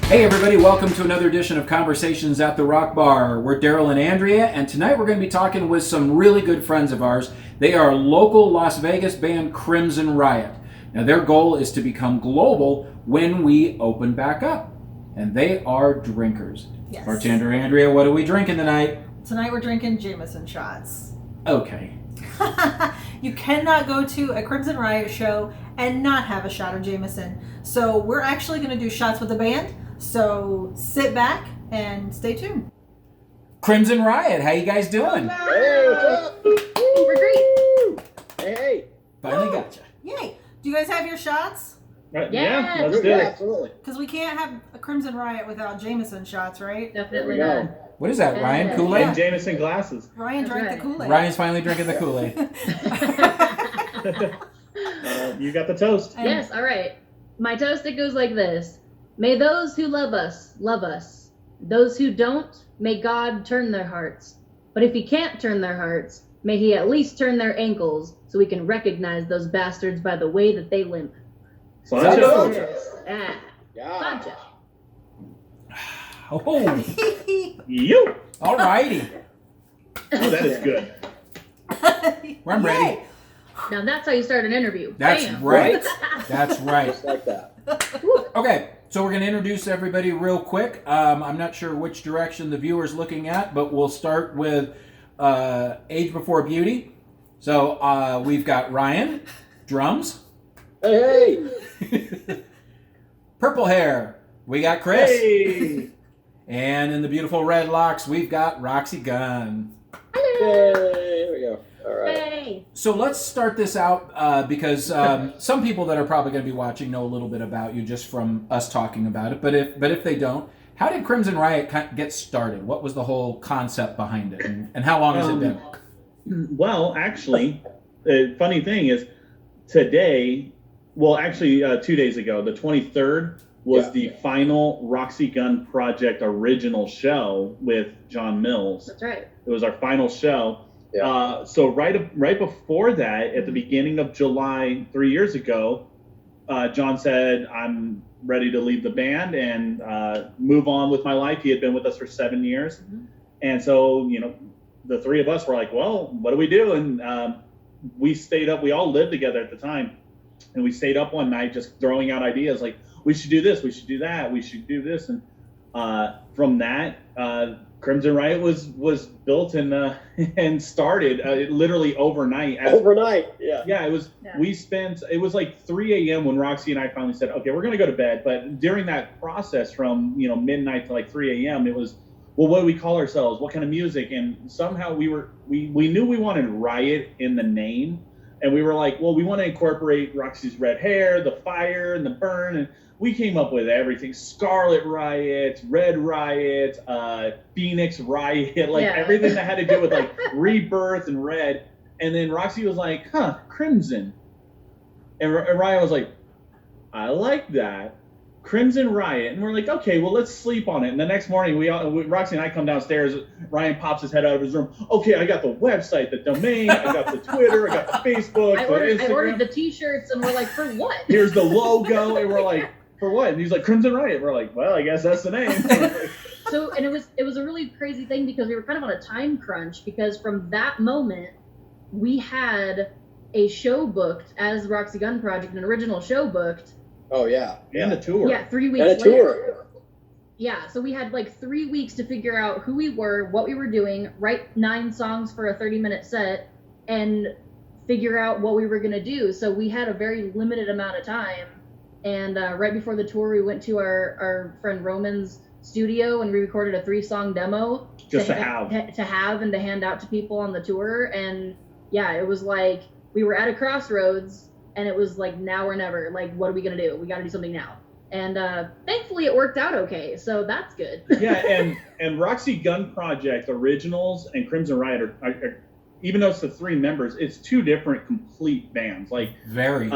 Hey everybody, welcome to another edition of Conversations at the Rock Bar. We're Daryl and Andrea, and tonight we're going to be talking with some really good friends of ours. They are local Las Vegas band Crimson Riot. Now their goal is to become global when we open back up, and they are drinkers. Yes. Bartender Andrea, what are we drinking tonight? Tonight we're drinking Jameson shots. Okay. You cannot go to a Crimson Riot show and not have a shot of Jameson. So we're actually going to do shots with the band. So sit back and stay tuned. Crimson Riot, how you guys doing? Hey, what's up? We're great. Hey. Finally gotcha. Yay. Do you guys have your shots? Yeah, let's do Yeah, it. absolutely. Because we can't have a Crimson Riot without Jameson shots, right? Definitely There we not. What is that, Ryan? Yeah. Kool-Aid? And Jameson glasses. Ryan That's drank right. the Kool-Aid. Ryan's finally drinking the Kool-Aid. You got the toast. Yes, all right. My toast, it goes like this. May those who love us, love us. Those who don't, may God turn their hearts. But if he can't turn their hearts, may he at least turn their ankles so we can recognize those bastards by the way that they limp. Sancho. Ah, Yeah. Sancho. Oh, You. alrighty. Oh, that is good. I'm ready. Now that's how you start an interview. That's Bam. right. That's right. Just like that. Okay, so we're going to introduce everybody real quick. I'm not sure which direction the viewer's looking at, but we'll start with Age Before Beauty. So we've got Ryan, drums. Hey. Purple hair, we got Chris. Hey. And in the beautiful red locks, we've got Roxy Gunn. Hey. There we go. All right. Hey. So let's start this out because some people that are probably going to be watching know a little bit about you just from us talking about it. But if they don't, how did Crimson Riot get started? What was the whole concept behind it, and how long has it been? Well, actually, the funny thing is today, well, actually 2 days ago, the 23rd, was Yeah. the final Roxy Gunn Project original show with John Mills. That's right. It was our final show. Yeah. So right before that, at the beginning of July 3 years ago, John said, "I'm ready to leave the band and move on with my life." He had been with us for 7 years, and so the three of us were like, "Well, what do we do?" And we stayed up. We all lived together at the time, and we stayed up one night just throwing out ideas like, "We should do this. We should do that. We should do this." And from that, Crimson Riot was built and started literally overnight. Overnight. Yeah. Yeah, it was. Yeah. It was like 3 a.m. when Roxy and I finally said, "Okay, we're gonna go to bed." But during that process, from midnight to like 3 a.m., it was, well, what do we call ourselves? What kind of music? And somehow we knew we wanted Riot in the name, and we were like, well, we want to incorporate Roxy's red hair, the fire, and the burn, and we came up with everything: Scarlet Riot, Red Riot, Phoenix Riot, like Yeah. everything that had to do with like rebirth and red. And then Roxy was like, Crimson. And Ryan was like, I like that. Crimson Riot. And we're like, okay, well, let's sleep on it. And the next morning, Roxy and I come downstairs. Ryan pops his head out of his room. Okay, I got the website, the domain, I got the Twitter, I got the Facebook, I the ordered Instagram. the t-shirts and we're like, for what? Here's the logo. And we're like, for what? And he's like, Crimson Riot. We're like, well, I guess that's the name. So, and it was a really crazy thing because we were kind of on a time crunch because from that moment, we had a show booked as Roxy Gunn Project, an original show booked. Oh yeah. And a tour. Yeah, 3 weeks And a later. tour. Yeah, so we had like 3 weeks to figure out who we were, what we were doing, write 9 songs for a 30-minute set, and figure out what we were going to do. So we had a very limited amount of time. And right before the tour, we went to our friend Roman's studio and we recorded a 3-song demo Just to have have. and to hand out to people on the tour. And yeah, it was like we were at a crossroads. And it was like now or never. Like, what are we gonna do? We got to do something now. And thankfully, it worked out okay. So that's good. Yeah, and Roxy Gunn Project Originals and Crimson Riot are even though it's the 3 members, it's 2 different complete bands. Like Very.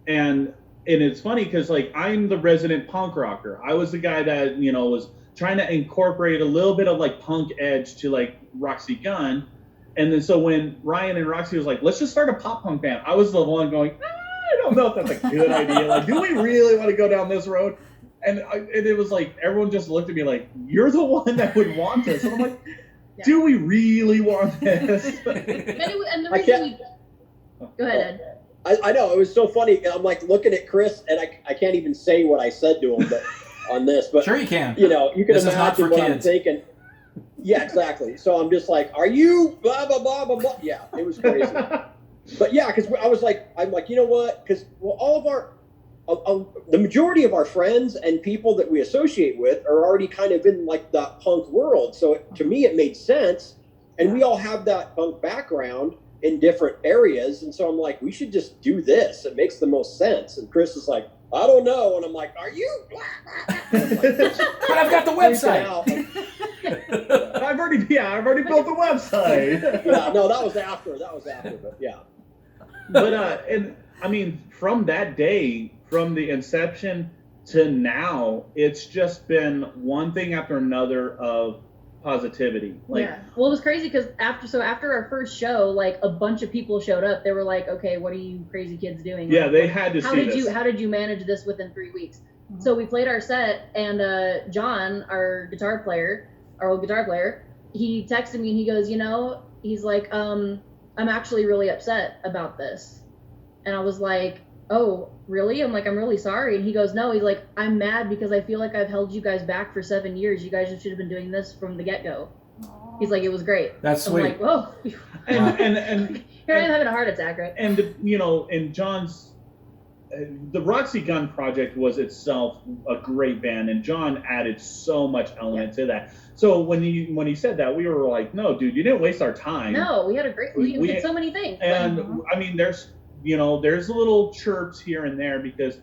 And it's funny because like I'm the resident punk rocker. I was the guy that was trying to incorporate a little bit of like punk edge to like Roxy Gunn. And then so when Ryan and Roxy was like, let's just start a pop punk band, I was the one going, I don't know if that's a good idea. Like, do we really want to go down this road? And it was like everyone just looked at me like, "You're the one that would want this." And I'm like, Yeah. "Do we really want this?" And the I reason we go ahead, Ed. I know, it was so funny. I'm like looking at Chris, and I can't even say what I said to him, but on this, but Sure you can. you know, you can This is not imagine for what I'm kids. thinking. Yeah, exactly. So I'm just like, are you blah blah blah blah blah? Yeah, it was crazy. But yeah, because I'm like, you know what? Because all of our, the majority of our friends and people that we associate with are already kind of in like the punk world. So to me, it made sense, and we all have that punk background in different areas, and so I'm like, we should just do this. It makes the most sense. And Chris is like, I don't know, and I'm like, are you? But I've got the website. I've already built the website. Yeah, no, that was after, but yeah. But and I mean, from that day, from the inception to now, it's just been one thing after another of positivity. Like, Yeah. Well, it was crazy because after our first show, like a bunch of people showed up. They were like, "Okay, what are you crazy kids doing?" yeah, Like, they had to how see did this. how did you manage this within 3 weeks? Mhm. So we played our set, and John, our old guitar player, he texted me and he goes, he's like, I'm actually really upset about this. And I was like, oh, really? I'm like, I'm really sorry. And he goes, no, he's like, I'm mad because I feel like I've held you guys back for 7 years. You guys should have been doing this from the get-go. He's like, it was great. That's I'm sweet. like, whoa. and Here I am having a heart attack, right? and in John's, the Roxy Gun project was itself a great band, and John added so much element to that. So when he said that, we were like, no, dude, you didn't waste our time. No, we had a great, we did so many things. And I mean, there's little chirps here and there because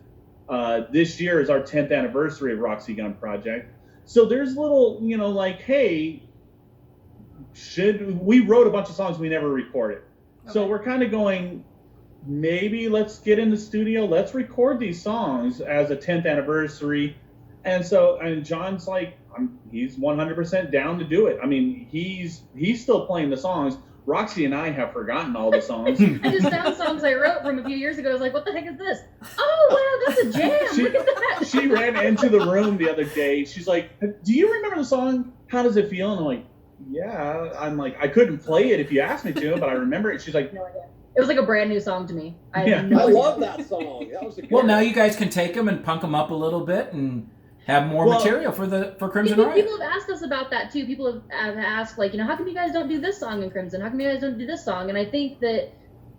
this year is our 10th anniversary of Roxy Gun Project. So there's little, like, hey, we wrote a bunch of songs we never recorded. Okay. So we're kind of going, maybe let's get in the studio, let's record these songs as a 10th anniversary. And John's like, he's 100% down to do it. I mean, he's still playing the songs. Roxy and I have forgotten all the songs. I just found songs I wrote from a few years ago. I was like, what the heck is this? Oh, wow, that's a jam. Look at that. She ran into the room the other day. She's like, do you remember the song, How Does It Feel? And I'm like, yeah. I'm like, I couldn't play it if you asked me to, but I remember it. She's like, no idea. It was like a brand new song to me. I Yeah. had no I idea. love that song. That was a good Well, now you guys can take them and punk them up a little bit and have more material for Crimson Riot. People have asked us about that too. People have asked, like, how come you guys don't do this song in Crimson? How come you guys don't do this song? And I think that,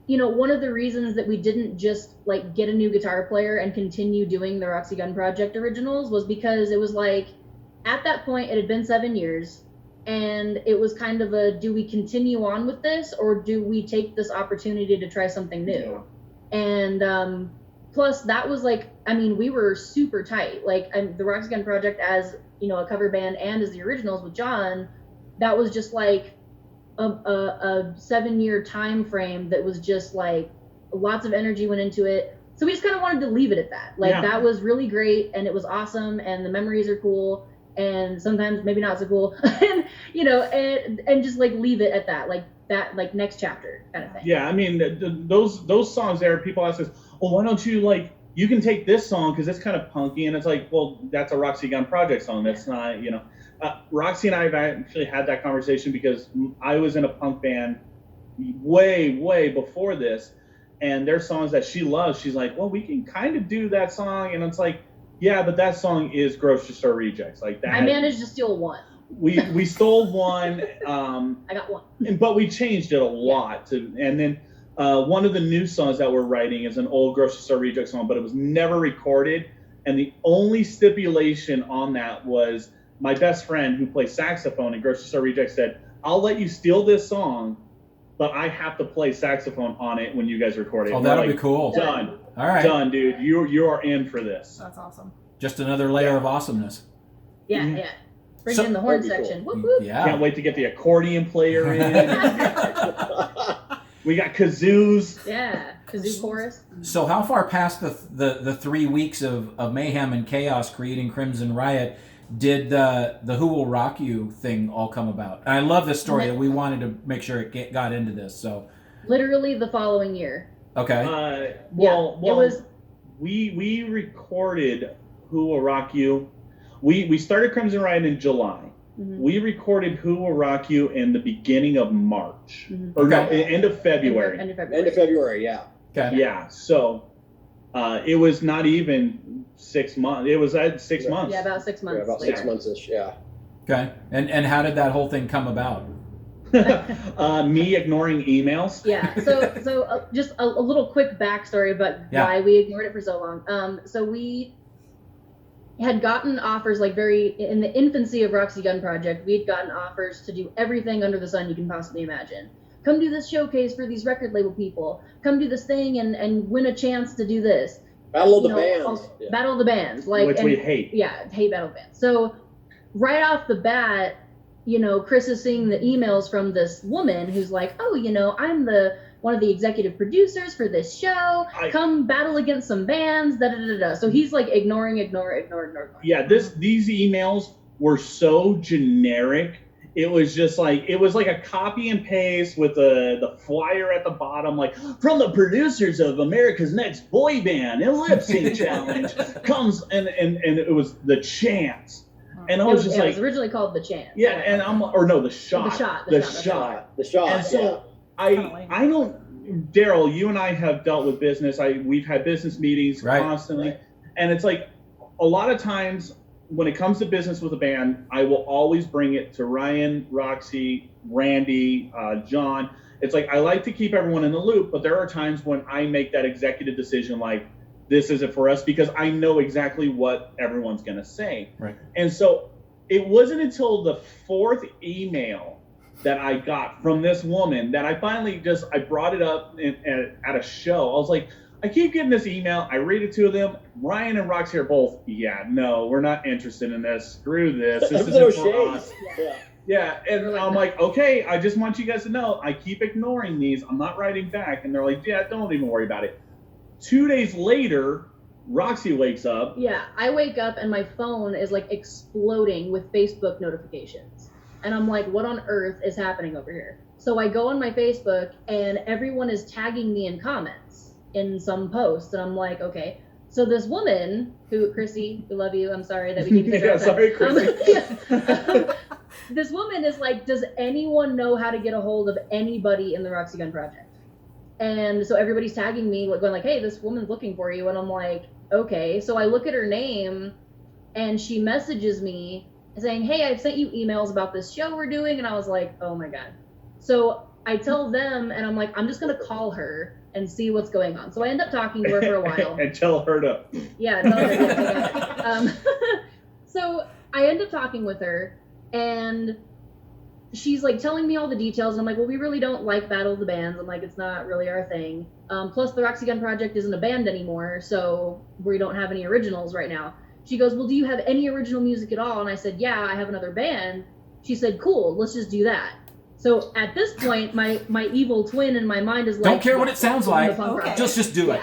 one of the reasons that we didn't just like get a new guitar player and continue doing the Roxy Gun Project originals was because it was like, at that point, it had been 7 years, and it was kind of a, do we continue on with this, or do we take this opportunity to try something new? Yeah. And plus, that was like, I mean, we were super tight. Like, the Roxy Gun Project as, a cover band and as the originals with John, that was just like a 7-year time frame that was just like lots of energy went into it. So we just kind of wanted to leave it at that. Like, that was really great, and it was awesome, and the memories are cool, and sometimes maybe not so cool, and and just like leave it at that, like that, like next chapter kind of thing. Yeah, I mean, those songs there, people ask us, well, why don't you, like, you can take this song because it's kind of punky, and it's like, well, that's a Roxy Gun Project song. That's not, Roxy and I have actually had that conversation because I was in a punk band way, way before this, and there's songs that she loves. She's like, well, we can kind of do that song, and it's like, yeah, but that song is Grocery Store Rejects. Like that. I managed to steal one. We stole one. I got one. But we changed it a lot and then one of the new songs that we're writing is an old Grocery Store Reject song, but it was never recorded. And the only stipulation on that was my best friend who plays saxophone in Grocery Store Reject said, I'll let you steal this song, but I have to play saxophone on it when you guys record it. Oh, that'll be cool. Done. All right. Done, dude. You are in for this. That's awesome. Just another layer of awesomeness. Yeah, Mhm. yeah. Bring So- in the horn That'd be section. cool. Whoop, whoop. Yeah. Can't wait to get the accordion player in. We got kazoos. Yeah. Kazoo chorus. So how far past the 3 weeks of mayhem and chaos creating Crimson Riot did the Who Will Rock You thing all come about? And I love this story that we wanted to make sure it got into this. So Literally the following year. okay. It was. we recorded Who Will Rock You. We started Crimson Riot in July. Mhm. We recorded Who Will Rock You in the beginning of March. Mhm. Or no, Okay. end of February. End of February. End of February, yeah. Okay. Yeah, so it was not even 6 months. It was at 6 months. Yeah, about 6 months. Yeah, about later. 6 months-ish, yeah. Okay. And how did that whole thing come about? Me ignoring emails. Yeah. So just a little quick backstory about Yeah. why we ignored it for so long. So we had gotten offers like very in the infancy of Roxy Gun Project. We had gotten offers to do everything under the sun you can possibly imagine. Come do this showcase for these record label people. Come do this thing and win a chance to do this. Battle of the You know, Bands. Yeah. Battle of the Bands, like Which we hate. Yeah, hate Battle of the Bands. So right off the bat, you know, Chris is seeing the emails from this woman who's like, oh, you know, I'm one of the executive producers for this show. Come battle against some bands. Da da da da. So he's like ignoring. Yeah, these emails were so generic. It was just like a copy and paste with the flyer at the bottom, like from the producers of America's Next Boy Band and Lip Sync Challenge comes and it was the chance. And I was just like, it was originally called The Chance. Yeah, and the shot. The shot. And so I don't, Daryl, you and I have dealt with business. We've had business meetings constantly, and it's like a lot of times when it comes to business with a band, I will always bring it to Ryan, Roxy, Randy, John. It's like I like to keep everyone in the loop, but there are times when I make that executive decision, like, this isn't for us, because I know exactly what everyone's going to say. Right. And so it wasn't until the fourth email that I got from this woman that I finally I brought it up at a show. I was like, I keep getting this email. I read it to them. Ryan and Roxy are both, yeah, no, we're not interested in this. Screw this. This isn't for us. Yeah, and I'm like, okay, I just want you guys to know, I keep ignoring these. I'm not writing back. And they're like, yeah, don't even worry about it. 2 days later, Roxy wakes up. Yeah, I wake up and my phone is like exploding with Facebook notifications. And I'm like, what on earth is happening over here? So I go on my Facebook and everyone is tagging me in comments in some posts. And I'm like, okay. So this woman who, Chrissy, we love you. I'm sorry that we keep saying sorry, Chrissy. This woman is like, does anyone know how to get a hold of anybody in the Roxy Gun Project? And so everybody's tagging me, going like, hey, this woman's looking for you. And I'm like, okay. So I look at her name and she messages me saying, hey, I've sent you emails about this show we're doing. And I was like, oh my God. So I tell them and I'm like, I'm just going to call her and see what's going on. So I end up talking to her for a while. And tell her to. Yeah, tell her to. So I end up talking with her and she's like telling me all the details, and I'm like, well, we really don't like Battle of the Bands. I'm like, it's not really our thing. Plus, the Roxy Gun Project isn't a band anymore, so we don't have any originals right now. She goes, well, do you have any original music at all? And I said, yeah, I have another band. She said, cool, let's just do that. So at this point, my evil twin in my mind is like, don't care what it sounds like, Okay. just do it.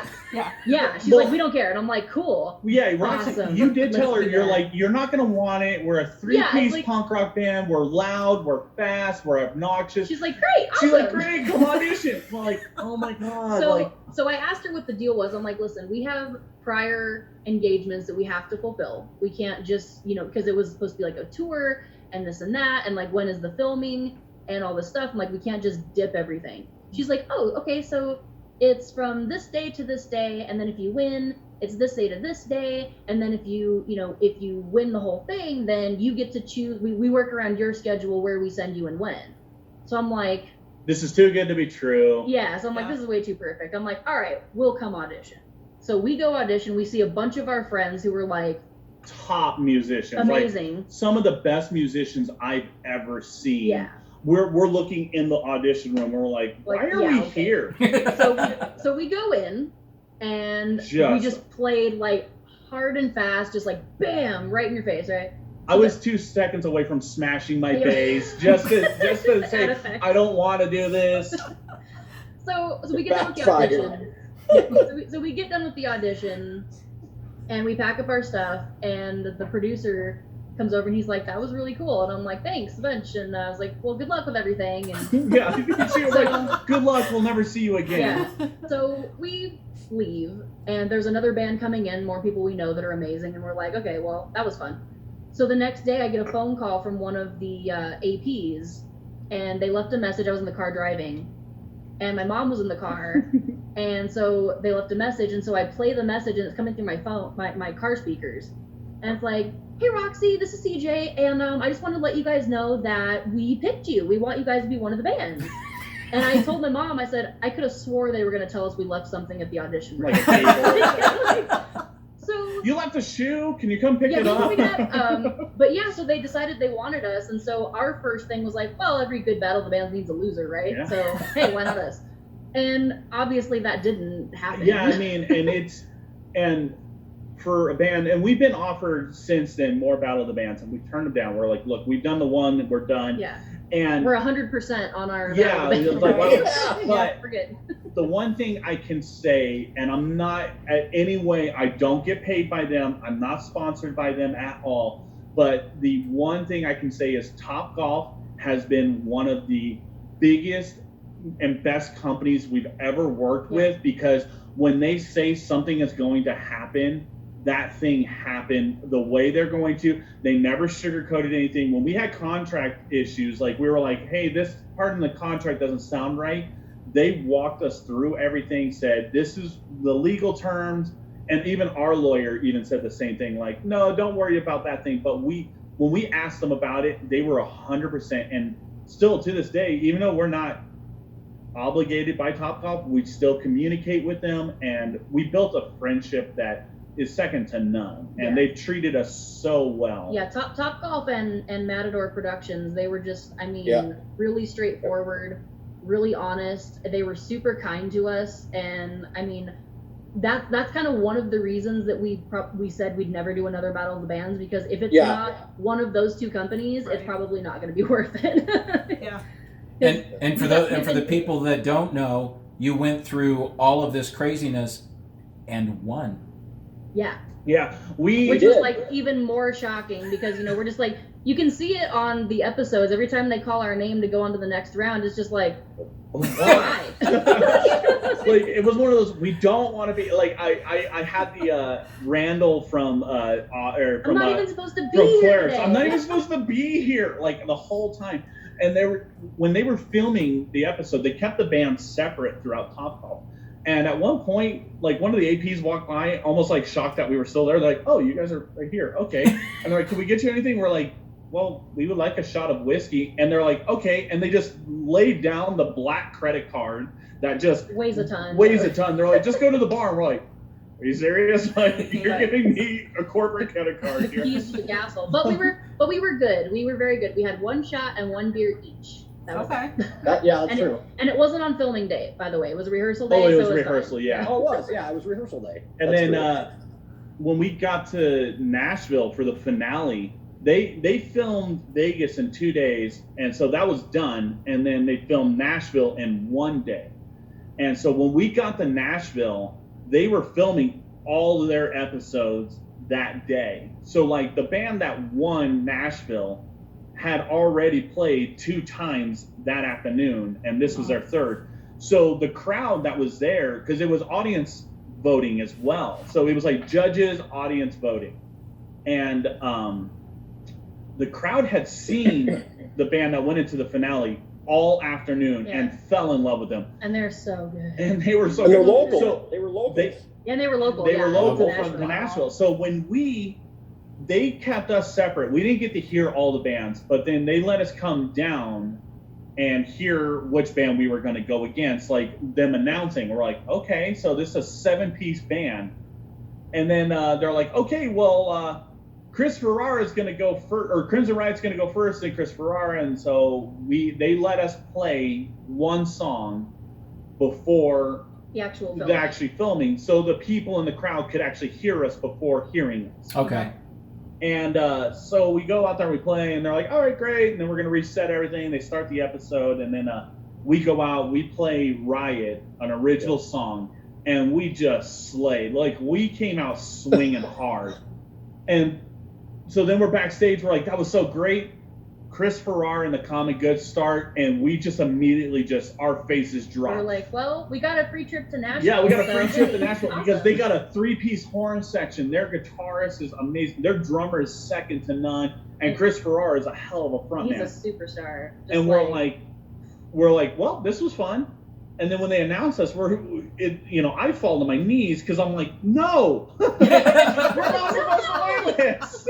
Yeah, she's like, we don't care. And I'm like, cool. Yeah, Roxy, awesome. you did tell her, Let's do you're that. like, you're not going to want it. We're a three-piece like, punk rock band. We're loud, we're fast, we're obnoxious. She's like, great, awesome. She's like, great, come audition. I'm like, oh my God. So I asked her what the deal was. I'm like, listen, we have prior engagements that we have to fulfill. We can't just, because it was supposed to be like a tour and this and that, and like, when is the filming and all this stuff. I'm like, we can't just dip everything. She's like, oh, okay, so it's from this day to this day, and then if you win, it's this day to this day, and then if you win the whole thing, then you get to choose. We work around your schedule where we send you and when. So I'm like, this is too good to be true. Yeah, so I'm like, this is way too perfect. I'm like, all right, we'll come audition. So we go audition. We see a bunch of our friends who were like top musicians, amazing, like some of the best musicians I've ever seen. Yeah. We're looking in the audition room. We're like, why are we here? So we go in, and we just played like hard and fast, just like bam, right in your face, right? I was 2 seconds away from smashing my bass just to say I don't want to do this. So we get done with the audition. So we get done with the audition, and we pack up our stuff, and the producer comes over and he's like, that was really cool. And I'm like, thanks a bunch. And I was like, well, good luck with everything. And yeah, she was like, good luck, we'll never see you again. Yeah. So we leave, and there's another band coming in, more people we know that are amazing, and we're like, okay, well, that was fun. So the next day I get a phone call from one of the APs, and they left a message. I was in the car driving, and my mom was in the car, and so they left a message, and so I play the message, and it's coming through my phone, my car speakers, and it's like, hey Roxy, this is CJ, and I just wanted to let you guys know that we picked you. We want you guys to be one of the bands. And I told my mom, I said, I could have swore they were going to tell us we left something at the audition room. Like a table. So You left a shoe? Can you come pick it yeah, up? but yeah, so they decided they wanted us, and so our first thing was like, well, every good battle of the bands needs a loser, right? Yeah. So hey, why not us? And obviously that didn't happen. Yeah, I mean, and for a band, and we've been offered since then more Battle of the Bands, and we turned them down. We're like, look, we've done the one, we're done. Yeah. And We're 100% on our yeah, battle of the it's like, bands. well, Yeah, but we're good. the one thing I can say, and I'm not at any way, I don't get paid by them. I'm not sponsored by them at all. But the one thing I can say is Top Golf has been one of the biggest and best companies we've ever worked with, because when they say something is going to happen, that thing happened the way they're going to. They never sugarcoated anything. When we had contract issues, like we were like, hey, this part in the contract doesn't sound right, they walked us through everything, said this is the legal terms, and even our lawyer even said the same thing, like, no, don't worry about that thing. But when we asked them about it, they were 100%. And still to this day, even though we're not obligated by Topgolf, we still communicate with them, and we built a friendship that is second to none, and they've treated us so well. Yeah, Top Golf and Matador Productions, they were just, I mean, really straightforward, really honest. They were super kind to us, and I mean, that's kind of one of the reasons that we said we'd never do another Battle of the Bands, because if it's not one of those two companies, it's probably not going to be worth it. Yeah. And for the people that don't know, you went through all of this craziness and won. Yeah. Yeah, which was like even more shocking, because we're just like, you can see it on the episodes every time they call our name to go on to the next round. It's just like, why? Like, it was one of those, we don't want to be like, I had the Randall from I'm not even supposed to be here today. I'm not even supposed to be here, like, the whole time. And when they were filming the episode, they kept the band separate throughout Topgolf. And at one point, like, one of the APs walked by, almost like shocked that we were still there. They're like, oh, you guys are here. Okay. And they're like, can we get you anything? We're like, well, we would like a shot of whiskey. And they're like, okay. And they just laid down the black credit card that just weighs a ton. They're like, just go to the bar. And we're like, are you serious? Like, you're giving me a corporate credit card here. The keys to the castle. But we were good. We were very good. We had one shot and one beer each. Okay. That's true. And it wasn't on filming day, by the way. It was a rehearsal day. Oh, it was so rehearsal, fine. yeah. Oh, it was. Yeah, it was rehearsal day. And then when we got to Nashville for the finale, they filmed Vegas in 2 days, and so that was done. And then they filmed Nashville in 1 day. And so when we got to Nashville, they were filming all of their episodes that day. So, like, the band that won Nashville had already played 2 times that afternoon, and this was their third. So the crowd that was there, because it was audience voting as well, so it was like judges, audience voting, and the crowd had seen the band that went into the finale all afternoon and fell in love with them. And they're so good. And they were so and good. they're local. So they were local. They were local. They were local from from Nashville. So when they kept us separate. We didn't get to hear all the bands, but then they let us come down and hear which band we were going to go against, like them announcing. We're like, okay, so this is a 7-piece band. And then they're like, okay, well, Chris Ferrara is going to go first, or Crimson Riot's going to go first, and Chris Ferrara. And so they let us play one song before the actual filming, so the people in the crowd could actually hear us before hearing us. Okay. And so we go out there, we play, and they're like, all right, great. And then we're going to reset everything. They start the episode, and then we go out, we play Riot, an original song, and we just slayed. Like, we came out swinging hard. And so then we're backstage, we're like, that was so great. Chris Farrar and the Common Good start, and we just immediately our faces dropped. We're like, well, we got a free trip to Nashville. Yeah, we got a free so- trip to Nashville Awesome. because they got a 3-piece horn section. Their guitarist is amazing. Their drummer is second to none, and Chris Farrar is a hell of a frontman. He's a superstar. Just And we're like, well, this was fun. And then when they announced us, I fall to my knees because I'm like, no, we're not supposed to play this.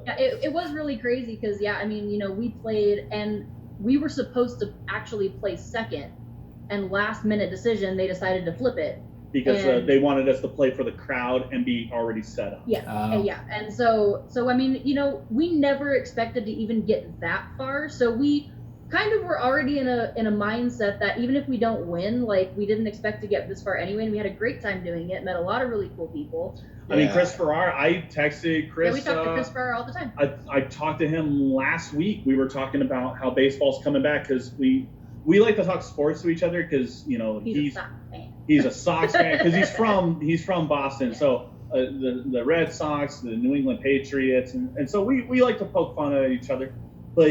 Yeah, it was really crazy because, we played and we were supposed to actually play second, and last minute decision, they decided to flip it. Because And- they wanted us to play for the crowd and be already set up. Yeah, yeah. And so we never expected to even get that far. So we kind of were already in a mindset that even if we don't win, like, we didn't expect to get this far anyway, and we had a great time doing it, met a lot of really cool people. I mean, Chris Farrar, I texted Chris. Yeah, we talk to Chris Farrar all the time. I talked to him last week. We were talking about how baseball's coming back because we like to talk sports to each other because, He's a Sox fan. he's a Sox fan because he's from Boston. So the Red Sox, the New England Patriots, and so we like to poke fun at each other. But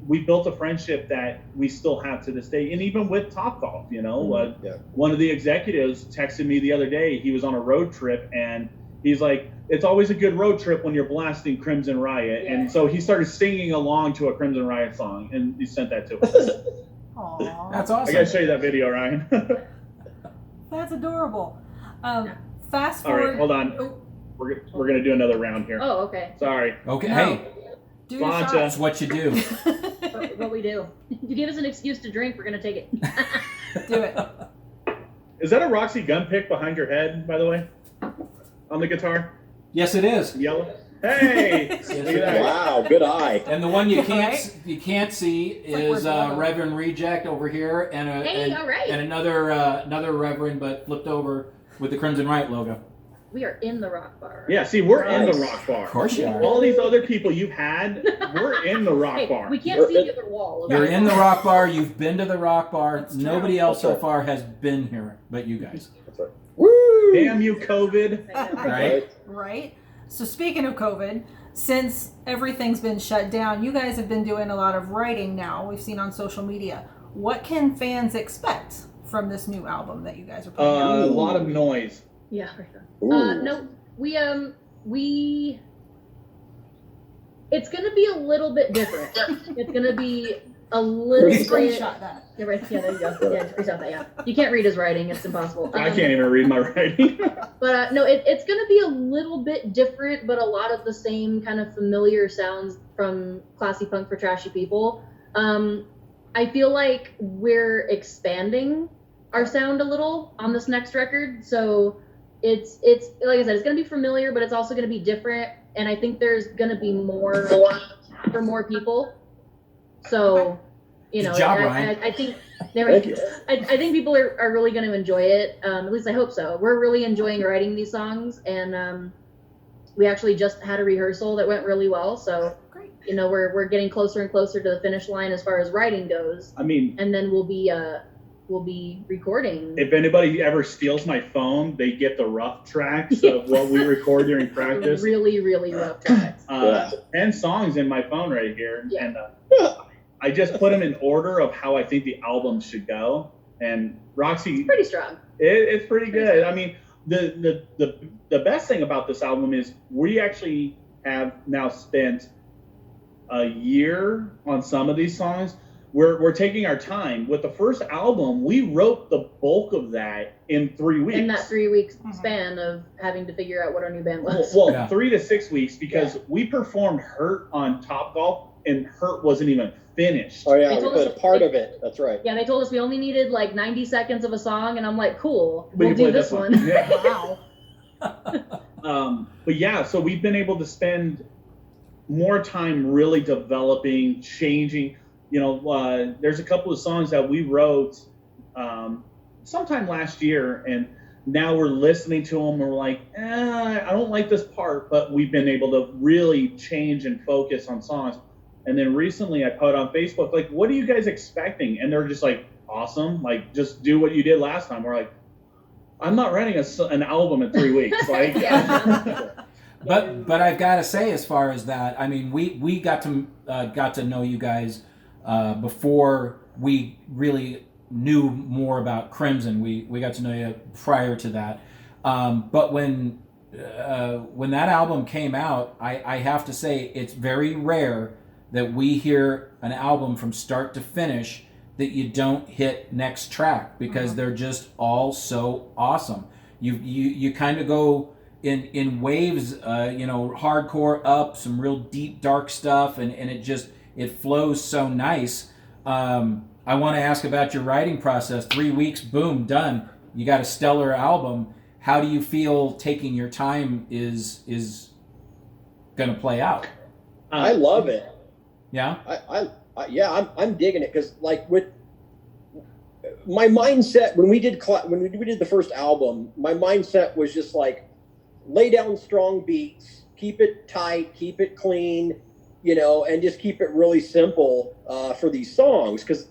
we built a friendship that we still have to this day, and even with Topgolf, one of the executives texted me the other day. He was on a road trip, and he's like, "It's always a good road trip when you're blasting Crimson Riot," and so he started singing along to a Crimson Riot song, and he sent that to us. Aww. That's I awesome. gotta show you that video, Ryan. That's adorable. Fast All forward. right, hold on. Oh, We're gonna do another round here. Oh, okay. Sorry. Okay, No. hey, do your Sláinte. that's what you do. What we do. If you give us an excuse to drink, we're going to take it. Do it. Is that a Roxy gun pick behind your head, by the way? On the guitar? Yes, it is. Yellow? Hey! Look at that. Wow, good eye. And the one you Right? can't see like is we're glowing. Reverend Reject over here, and All right. and another Reverend, but flipped over with the Crimson Riot logo. We are in the rock bar. Yeah, see, we're in the Nice. rock bar. Of course you are. All these other people you've had, we're in the rock Hey, bar. we can't You're see in- the other wall. You're in the rock bar. You've been to the rock bar. That's true. Nobody else so That's right. far has been here, but you guys. That's right. Woo! Damn you, COVID. Right? Right? So speaking of COVID, since everything's been shut down, you guys have been doing a lot of writing now. We've seen on social media. What can fans expect from this new album that you guys are putting out? A lot of noise. Yeah. Ooh. No, we. It's gonna be a little bit different. It's gonna be a little bit. Screenshot that. Yeah, right. Yeah, there you go. Yeah, screenshot that. Yeah, you can't read his writing. It's impossible. I can't even read my writing. But no, it's gonna be a little bit different, but a lot of the same kind of familiar sounds from classy punk for trashy people. I feel like we're expanding our sound a little on this next record, so it's like I said, it's gonna be familiar, but it's also gonna be different, and I think there's gonna be more for more people. So, Good job, Ryan. I think Thank you. I think people are really going to enjoy it. At least I hope so. We're really enjoying writing these songs, and we actually just had a rehearsal that went really well. So, Great. we're getting closer and closer to the finish line as far as writing goes, I mean, and then we'll be recording. if anybody ever steals my phone, they get the rough tracks of what we record during practice. Really, really rough tracks. 10 songs in my phone right here. Yeah. And I just put them in order of how I think the album should go. And Roxy, Pretty strong. it's pretty good. I mean, the best thing about this album is we actually have now spent a year on some of these songs. We're taking our time. With the first album, we wrote the bulk of that in 3 weeks. In that 3 week Mhm. span of having to figure out what our new band was. Well, Yeah. 3 to 6 weeks because we performed Hurt on Topgolf and Hurt wasn't even finished. Oh yeah, They we told played us- a part of it. That's right. Yeah, they told us we only needed like 90 seconds of a song, and I'm like, cool, We we'll can do play this one. Yeah. Wow. But yeah, so we've been able to spend more time really developing, changing. There's a couple of songs that we wrote sometime last year, and now we're listening to them and we're like, I don't like this part, but we've been able to really change and focus on songs. And then recently I put on Facebook, like, what are you guys expecting? And they're just like, awesome, like, just do what you did last time. We're like, I'm not writing an album in 3 weeks. Like, Yeah. But I've got to say, as far as that, I mean, we got to know you guys before we really knew more about Crimson. We got to know you prior to that. But when that album came out, I have to say it's very rare that we hear an album from start to finish that you don't hit next track, because they're just all so awesome. You kind of go in waves, hardcore up, some real deep dark stuff, and it flows so nice. I want to ask about your writing process. 3 weeks, boom, done. You got a stellar album. How do you feel taking your time is going to play out? I love it. Yeah. I'm digging it, because like with my mindset when we did the first album, my mindset was just like, lay down strong beats, keep it tight, keep it clean, and just keep it really simple for these songs, because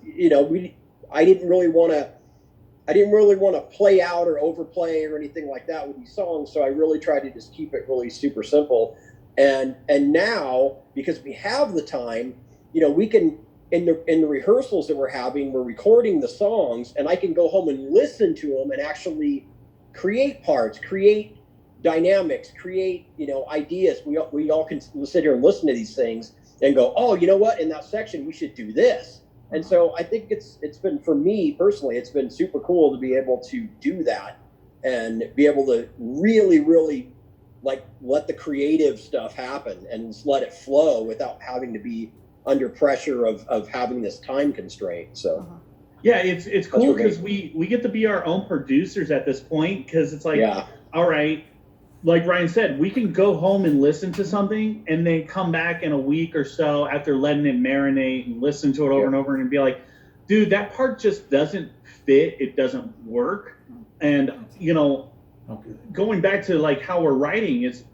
I didn't really want to play out or overplay or anything like that with these songs. So I really tried to just keep it really super simple. And now, because we have the time, we can, in the rehearsals that we're having, we're recording the songs, and I can go home and listen to them and actually create parts, create dynamics, create ideas. We all can sit here and listen to these things and go, oh, you know what, in that section we should do this. And so I think it's been, for me personally, it's been super cool to be able to do that and be able to really, really like let the creative stuff happen and just let it flow without having to be under pressure of having this time constraint. So yeah, it's cool because we get to be our own producers at this point, because it's like, all right, like Ryan said, we can go home and listen to something and then come back in a week or so after letting it marinate and listen to it over and over and be like, dude, that part just doesn't fit, it doesn't work. And going back to like how we're writing is,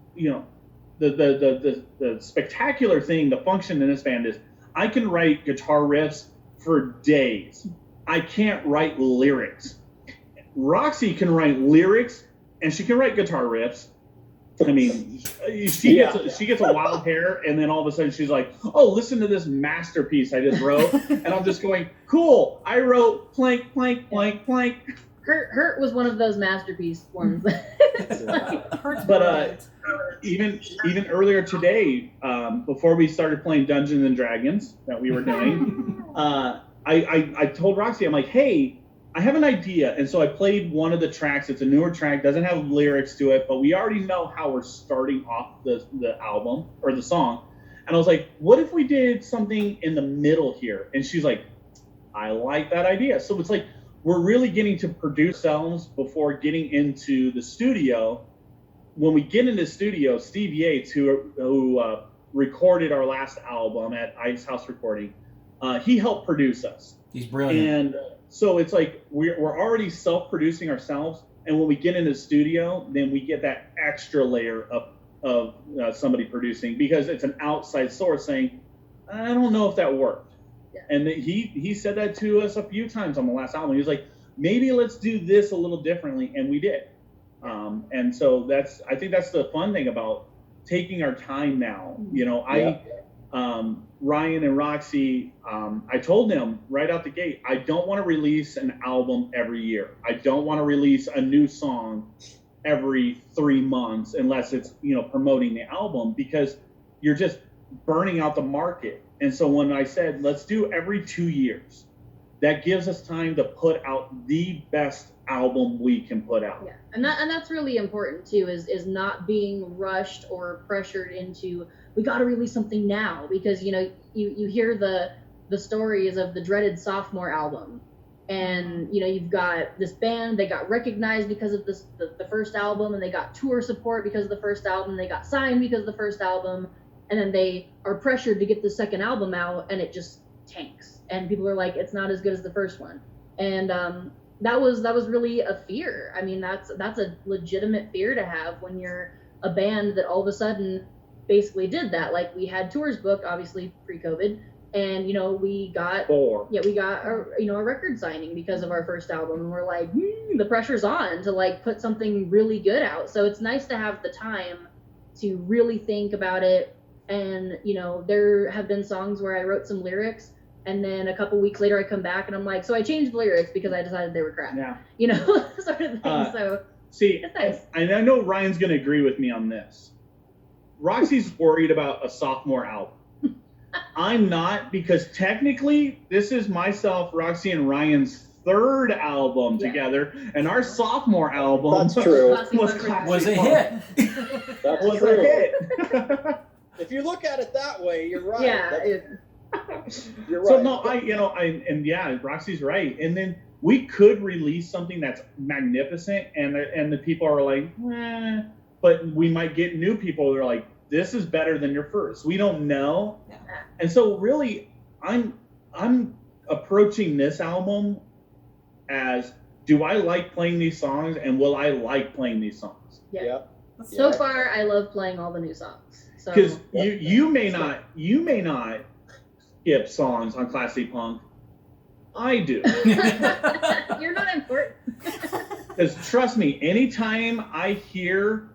the spectacular thing, the function in this band is I can write guitar riffs for days. I can't write lyrics. Roxy can write lyrics and she can write guitar riffs. I mean, she gets a wild hair, and then all of a sudden she's like, oh, listen to this masterpiece I just wrote. And I'm just going, cool, I wrote plank, plank, plank, plank. Hurt was one of those masterpiece ones. But even earlier today, before we started playing Dungeons and Dragons that we were doing, I told Roxy, I'm like, hey, I have an idea. And so I played one of the tracks. It's a newer track, doesn't have lyrics to it, but we already know how we're starting off the album or the song. And I was like, what if we did something in the middle here? And she's like, I like that idea. So it's like, we're really getting to produce ourselves before getting into the studio. When we get into the studio, Steve Yates, who recorded our last album at Ice House Recording, he helped produce us. He's brilliant. And so it's like we're already self-producing ourselves, and when we get into the studio, then we get that extra layer of somebody producing, because it's an outside source saying, I don't know if that worked. Yeah. And he said that to us a few times on the last album. He was like, maybe let's do this a little differently, and we did. And so I think that's the fun thing about taking our time now. Ryan and Roxy, I told them right out the gate, I don't want to release an album every year. I don't want to release a new song every 3 months unless it's, promoting the album, because you're just burning out the market. And so when I said, let's do every 2 years, that gives us time to put out the best album we can put out. Yeah, and that's really important too, is not being rushed or pressured into, we got to release something now, because you hear the stories of the dreaded sophomore album, and you've got this band, they got recognized because of the first album, and they got tour support because of the first album, they got signed because of the first album, and then they are pressured to get the second album out, and it just tanks, and people are like, it's not as good as the first one. And that was really a fear. I mean, that's a legitimate fear to have when you're a band that all of a sudden basically did that. Like, we had tours booked, obviously pre-COVID, and we got a record signing because of our first album, and we're like, the pressure's on to like put something really good out. So it's nice to have the time to really think about it. And, you know, there have been songs where I wrote some lyrics and then a couple weeks later I come back and I'm like, so I changed the lyrics because I decided they were crap. Yeah. You know, sort of thing. So See, it's nice. and I know Ryan's going to agree with me on this. Roxy's worried about a sophomore album. I'm not, because technically this is myself, Roxy, and Ryan's third album together, and our sophomore album That's true. Was a hit. That's was true. a hit. If you look at it that way, you're right. Yeah. You're right. So no, Roxy's right. And then we could release something that's magnificent, and the people are like, eh, but we might get new people that are like, this is better than your first. We don't know. Yeah. And so really, I'm approaching this album as, do I like playing these songs, and will I like playing these songs? Yeah. So far, I love playing all the new songs. So Because you may not skip songs on Classic Punk. I do. you're not important. Because trust me, anytime I hear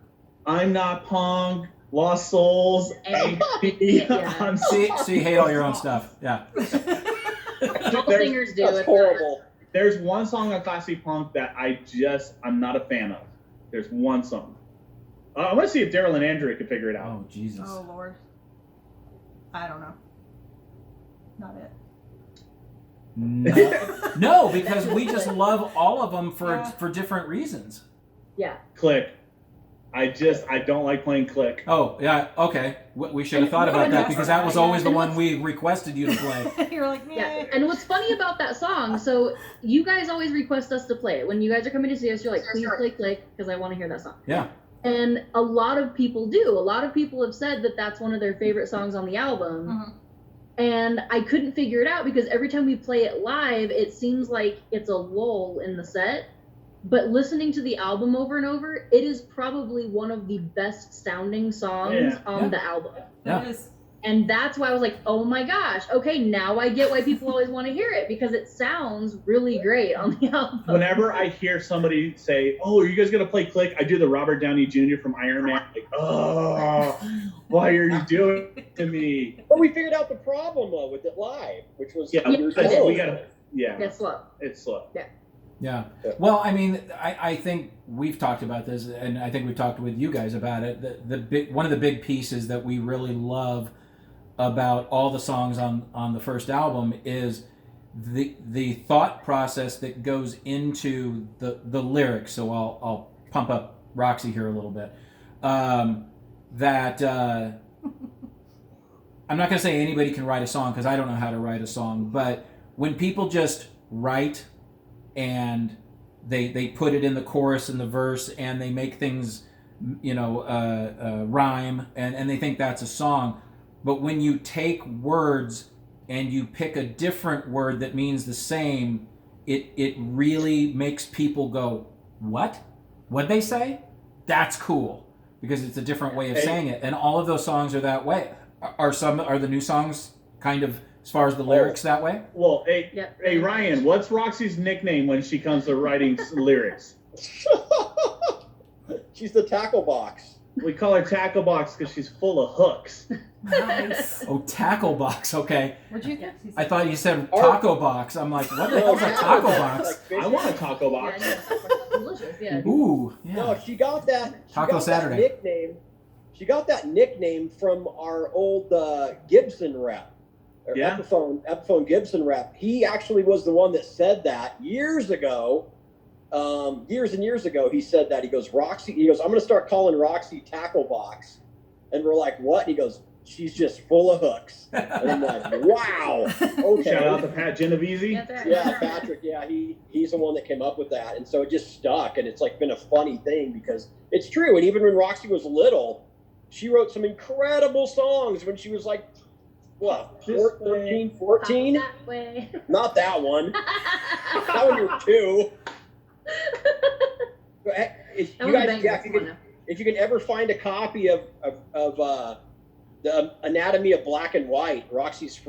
"I'm Not Punk," "Lost Souls," Yeah. on So you hate all your own stuff. Yeah. All singers do. That's It's horrible. There's one song on Classic Punk that I'm not a fan of. There's one song. I want to see if Daryl and Andrea can figure it out. Oh Jesus. Oh Lord. I don't know. Not it. No, because we just love all of them for different reasons. Yeah. Click. I don't like playing Click. Oh yeah, okay. We should have thought about that because that was always the one we requested you to play. You're like, Yeah. And what's funny about that song, so you guys always request us to play it. When you guys are coming to see us, you're like, please play Click, because I want to hear that song. Yeah. And a lot of people do. A lot of people have said that that's one of their favorite songs on the album. Mhm. And I couldn't figure it out because every time we play it live, it seems like it's a lull in the set. But listening to the album over and over, it is probably one of the best sounding songs on the album. Yeah. It is. And that's why I was like, oh my gosh, okay, now I get why people always want to hear it, because it sounds really great on the album. Whenever I hear somebody say, "Oh, are you guys gonna play Click?" I do the Robert Downey Jr. from Iron Man. Like, oh, why are you doing it to me? But we figured out the problem with it live, which was Yeah, we were I did. slow. we gotta. Yeah, It's slow. it's slow. Yeah. Well, I mean, I think we've talked about this, and I think we've talked with you guys about it. The big one of the big pieces that we really love about all the songs on the first album is the thought process that goes into the lyrics. So I'll pump up Roxy here a little bit. I'm not going to say anybody can write a song because I don't know how to write a song, but when people just write and they put it in the chorus and the verse and they make things, rhyme and they think that's a song. But when you take words and you pick a different word that means the same, it really makes people go, what? What'd they say? That's cool. Because it's a different way of saying it. And all of those songs are that way. Are the new songs kind of, as far as the lyrics, that way? Well, hey, Ryan, what's Roxy's nickname when she comes to writing lyrics? She's the tackle box. We call her Tackle Box because she's full of hooks. Nice. Oh, tackle box. Okay. What'd you think? I thought you said taco box. I'm like, what the hell's a taco box? I want a taco box. Yeah, delicious, yeah. Ooh, yeah. No, she got that. Taco Saturday. That nickname. She got that nickname from our old Gibson rep. Or Yeah. Epiphone Gibson rep. He actually was the one that said that years ago. Years and years ago, he said that. He goes, Roxy. He goes, I'm going to start calling Roxy Tackle Box. And we're like, what? And he goes, she's just full of hooks. And I'm like, wow. Okay. Shout out to Pat Genovese. Yeah, Patrick. Yeah, he's the one that came up with that, and so it just stuck. And it's like been a funny thing because it's true. And even when Roxy was little, she wrote some incredible songs when she was like, what, 13, 14? That way. Not that one. That one you were 2. If you guys, if you can ever find a copy of the Anatomy of Black and White, Roxy's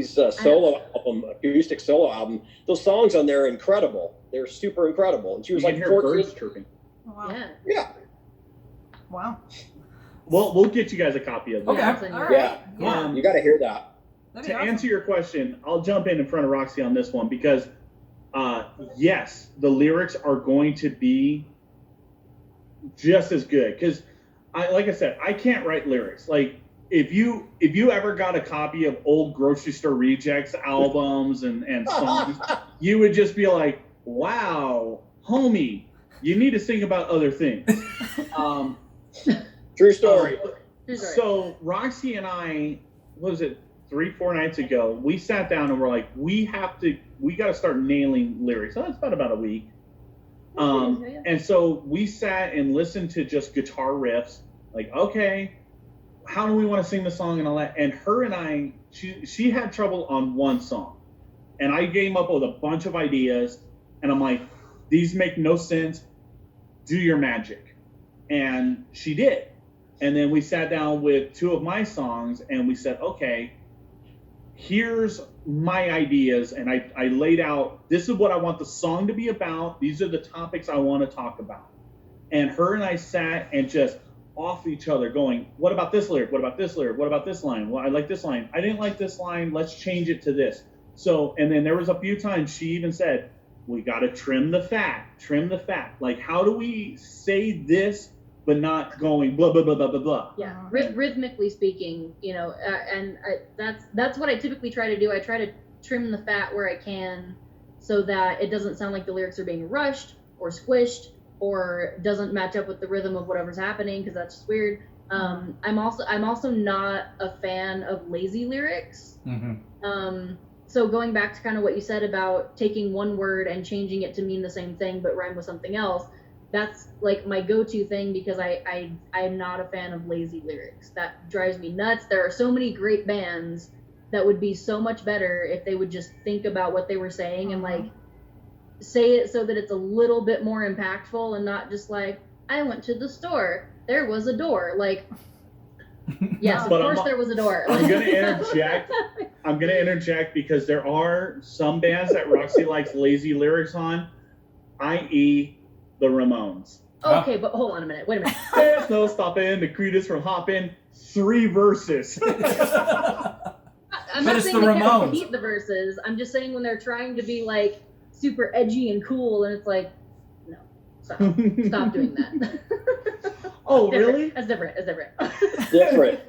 solo album, acoustic solo album, those songs on there are incredible. They're super incredible. And she was You like can hear 14. birds chirping. Wow. Yeah. Yeah. Wow. we'll get you guys a copy of that. Okay. I'll send you All it. right. Yeah. You got to hear that. That'd be To awesome. answer your question, I'll jump in front of Roxy on this one because, yes, the lyrics are going to be just as good. Because, like I said, I can't write lyrics. Like if you ever got a copy of old Grocery Store Rejects albums and songs, you would just be like, "Wow, homie, you need to sing about other things." True story. True story. So Roxy and I, what was it, 3-4 nights ago, we sat down and we're like, we got to start nailing lyrics. So that's about a week. And so we sat and listened to just guitar riffs, like, okay, how do we want to sing the song and all that? And her and I, she had trouble on one song. And I came up with a bunch of ideas, and I'm like, these make no sense. Do your magic. And she did. And then we sat down with 2 of my songs, and we said, okay, here's my ideas. And I laid out, this is what I want the song to be about. These are the topics I want to talk about. And her and I sat and just off each other going, what about this lyric? What about this lyric? What about this line? Well, I like this line. I didn't like this line. Let's change it to this. So, and then there was a few times she even said, we got to trim the fat. Like, how do we say this, but not going blah, blah, blah, blah, blah, blah. Yeah, rhythmically speaking, that's what I typically try to do. I try to trim the fat where I can so that it doesn't sound like the lyrics are being rushed or squished or doesn't match up with the rhythm of whatever's happening, because that's just weird. I'm also not a fan of lazy lyrics. Mm-hmm. So going back to kind of what you said about taking one word and changing it to mean the same thing but rhyme with something else, that's like my go-to thing, because I'm not a fan of lazy lyrics. That drives me nuts. There are so many great bands that would be so much better if they would just think about what they were saying and like say it so that it's a little bit more impactful and not just like, I went to the store, there was a door. Like, yes, of course there was a door. I'm gonna interject because there are some bands that Roxy likes lazy lyrics on, i.e. the Ramones. Okay, but hold on a minute. Wait a minute. There's no stopping the Creedus from hopping. 3 verses. I'm But not it's saying the they can't Ramones. repeat the verses. I'm just saying when they're trying to be like super edgy and cool, and it's like, no, stop doing that. Oh, Different. really? That's different. It's different. Different.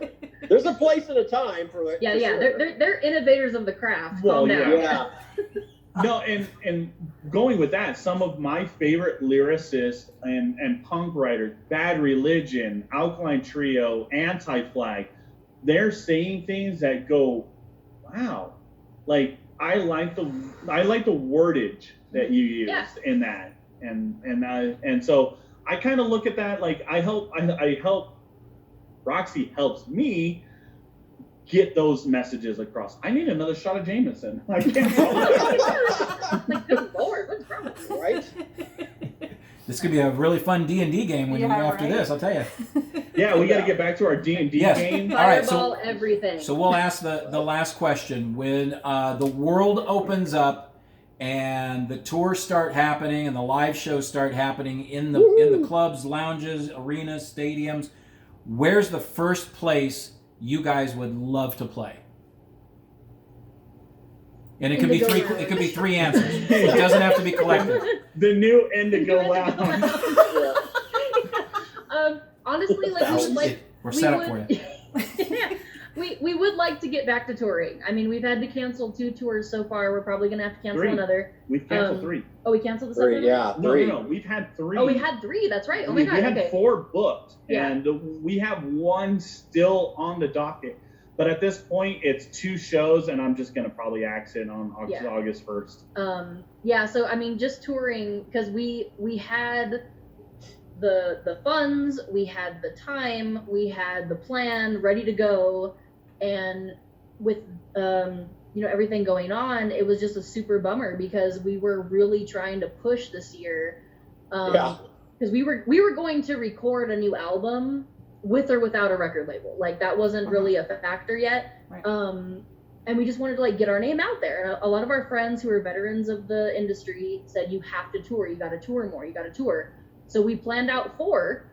There's a place and a time for it. Yeah, for yeah. sure. They're innovators of the craft. Well, Calm down. Yeah. No, and going with that, some of my favorite lyricists and punk writers, Bad Religion, Alkaline Trio, Anti-Flag, they're saying things that go, wow, like I like the wordage that you used in that, and so I kind of look at that like I help Roxy helps me get those messages across. I need another shot of Jameson. I can't tell Like, good Lord, what's wrong with you? Right? This could be a really fun D&D game when after right? this, I'll tell you. Yeah, we got to get back to our D&D Yes. game. All right, Fireball so- everything. So we'll ask the last question. When the world opens up and the tours start happening and the live shows start happening in the clubs, lounges, arenas, stadiums, where's the first place you guys would love to play? And it could be three. It could be 3 answers. It doesn't have to be collective. The new Indigo Lounge. Honestly, like We're set up for you. We would like to get back to touring. I mean, we've had to cancel 2 tours so far. We're probably gonna have to cancel 3. another. We've canceled 3. Oh, we canceled the 3, second? yeah, No, 3. no, we've had 3. Oh, we had 3. That's right. Oh my God. We had Okay. 4 booked, Yeah. and we have 1 still on the docket. But at this point, it's 2 shows, and I'm just gonna probably axe it on August 1st. Yeah. So I mean, just touring, because we had the funds, we had the time, we had the plan ready to go, and with everything going on, it was just a super bummer because we were really trying to push this year. Because we were going to record a new album with or without a record label. Like that wasn't really a factor yet. Right. And we just wanted to like get our name out there. And a lot of our friends who are veterans of the industry said, you have to tour, you got to tour more, you got to tour. So we planned out 4.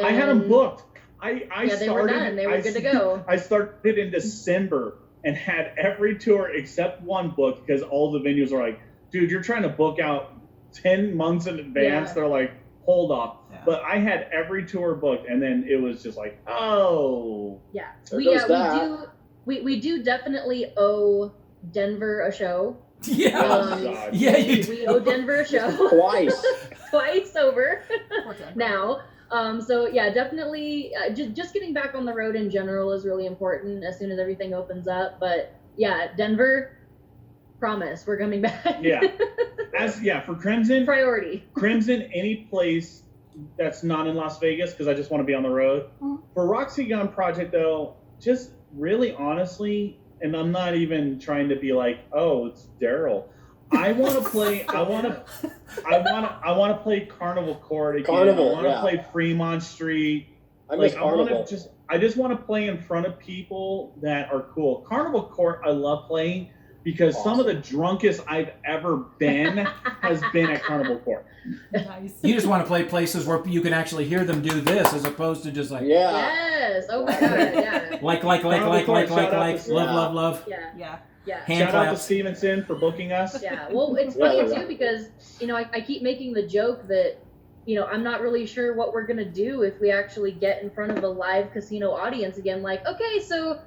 I had them booked. Yeah, they were done. They were good to go. I started in December and had every tour except one booked because all the venues are like, dude, you're trying to book out 10 months in advance. Yeah. They're like, hold off. Yeah. But I had every tour booked, and then it was just like, oh. Yeah, There goes that. we do definitely owe Denver a show. Yeah. God. Yeah, you do. We owe Denver a show Twice. twice over Poor Denver. now. So yeah, definitely just getting back on the road in general is really important as soon as everything opens up. But yeah, Denver, promise we're coming back. Yeah. For Crimson, Priority. any place that's not in Las Vegas, because I just want to be on the road. Mhm. For Roxy Gun Project, though, just really honestly, and I'm not even trying to be like, oh, it's Daryl. I want to play. I want to play Carnival Court again. Carnival, I want to yeah. play Fremont Street. I miss I want Carnival. to I just want to play in front of people that are cool. Carnival Court, I love playing because some of the drunkest I've ever been has been at Carnival Court. Nice. You just want to play places where you can actually hear them do this, as opposed to just like Yeah. Yes. Oh my god. Yeah. like, love. Yeah. Yeah. Yeah. Hand Shout out to claps. Stevenson for booking us. Yeah, well, it's Yeah, funny yeah. too because I keep making the joke that I'm not really sure what we're gonna do if we actually get in front of a live casino audience again. Like, okay, so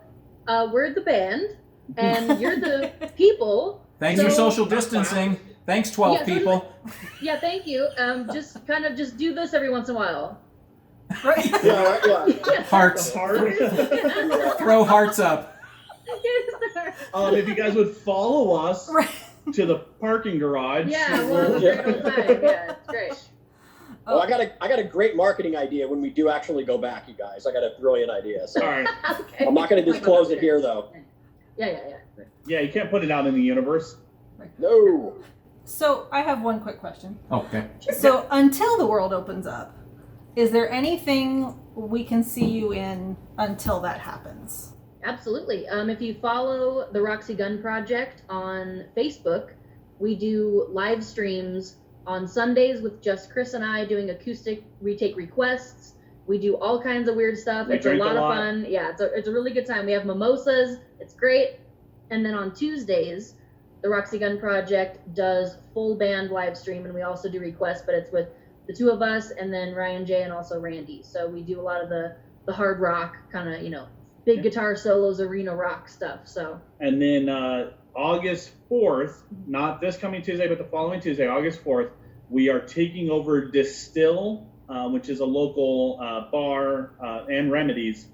we're the band and you're the people. Thanks for social distancing. Thanks, 12 Yeah, people. Yeah, thank you. Just do this every once in a while. Right. Yeah, right, yeah. Hearts. Heart. Throw hearts up. If you guys would follow us Right. to the parking garage. Yeah, we'll have a great old time. Yeah, it's great. Well, I got a great marketing idea when we do actually go back, you guys. I got a brilliant idea. So All right. Okay. I'm not going to disclose it here, though. Yeah. Yeah, you can't put it out in the universe. No. So I have one quick question. Okay. So until the world opens up, is there anything we can see you in until that happens? Absolutely. If you follow the Roxy Gun Project on Facebook, we do live streams on Sundays with just Chris and I doing acoustic retake requests. We do all kinds of weird stuff. We It's a drink lot a of lot. fun. Yeah, it's a really good time. We have mimosas. It's great. And then on Tuesdays, the Roxy Gun Project does full band live stream, and we also do requests, but it's with the two of us and then Ryan J and also Randy. So we do a lot of the hard rock kind of, big guitar solos, arena rock stuff. So And then August 4th, not this coming Tuesday, but the following Tuesday, August 4th, we are taking over Distill, which is a local bar and remedies.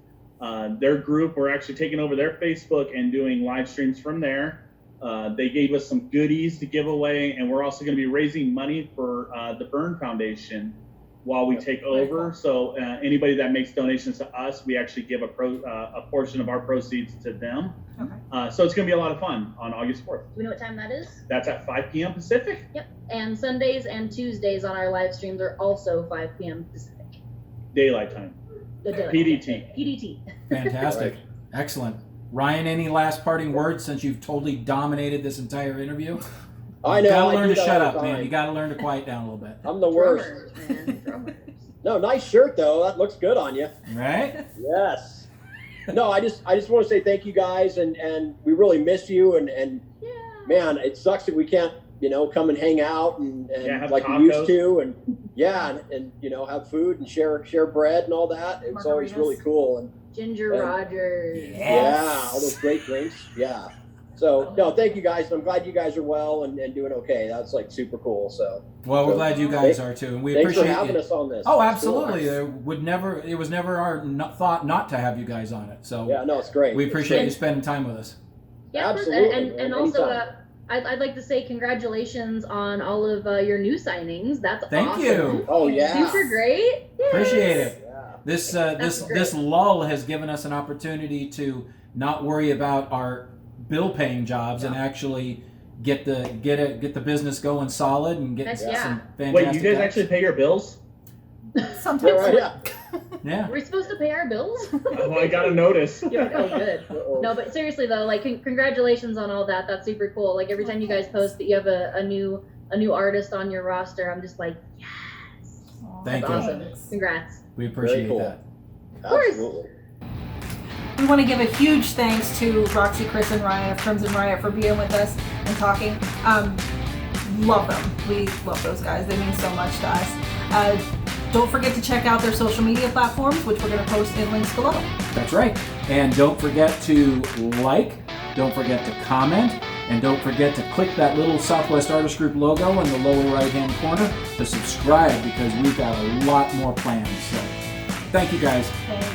Their group, we're actually taking over their Facebook and doing live streams from there. They gave us some goodies to give away, and we're also going to be raising money for the Burn Foundation while we take over. So anybody that makes donations to us, we actually give a portion of our proceeds to them. Okay. So it's going to be a lot of fun on August 4th. do we know what time that is? That's at 5 p.m. Pacific. Yep. And Sundays and Tuesdays on our live streams are also 5 p.m. Pacific. Daylight time. The daylight. PDT. PDT. Fantastic. Excellent. Ryan, any last parting words since you've totally dominated this entire interview? I You know. gotta I learn do to that shut all up, the man. time. You gotta learn to quiet down a little bit. I'm the worst. Drummers, man. Drummers. No, nice shirt though. That looks good on you. Right? Yes. No, I just want to say thank you guys, and we really miss you, and Yeah. man, it sucks that we can't come and hang out and have like we tacos. used to, and and have food and share bread and all that. It's always Margaritas. really cool, and Ginger And- Rogers. yeah, all those great drinks. Yeah. So no, thank you guys. I'm glad you guys are well and doing okay. That's like super cool. So Well, we're So, glad you guys are too, and we thanks for appreciate having you. us on this. Oh, It's cool. absolutely. It was never our thought not to have you guys on it. So Yeah, no, it's great. we It's appreciate great. you spending time with us. Yeah, of course. Absolutely, And man, also, anytime. I'd like to say congratulations on all of your new signings. That's Thank awesome. you. Oh yeah. Super great. Yes. Appreciate it. Yeah. This That's great. this lull has given us an opportunity to not worry about our bill-paying jobs and actually get the business going solid and get Heck some yeah. fantastic. Wait, you guys acts. actually pay your bills? Sometimes. Yeah, right, yeah. Yeah. We're supposed to pay our bills? Oh, I got a notice. Yeah, oh, good. Uh-oh. No, but seriously though, like congratulations on all that. That's super cool. Like every time you guys post that you have a new artist on your roster, I'm just like, yes. Thank That's you. awesome. Congrats. We appreciate cool. that. course. Absolutely. We want to give a huge thanks to Roxy, Chris, and Ryan of Crimson Riot for being with us and talking. Love them. We love those guys. They mean so much to us. Don't forget to check out their social media platforms, which we're going to post in links below. That's right. And don't forget to like, don't forget to comment, and don't forget to click that little Southwest Artist Group logo in the lower right-hand corner to subscribe, because we've got a lot more plans. So thank you, guys. Thanks.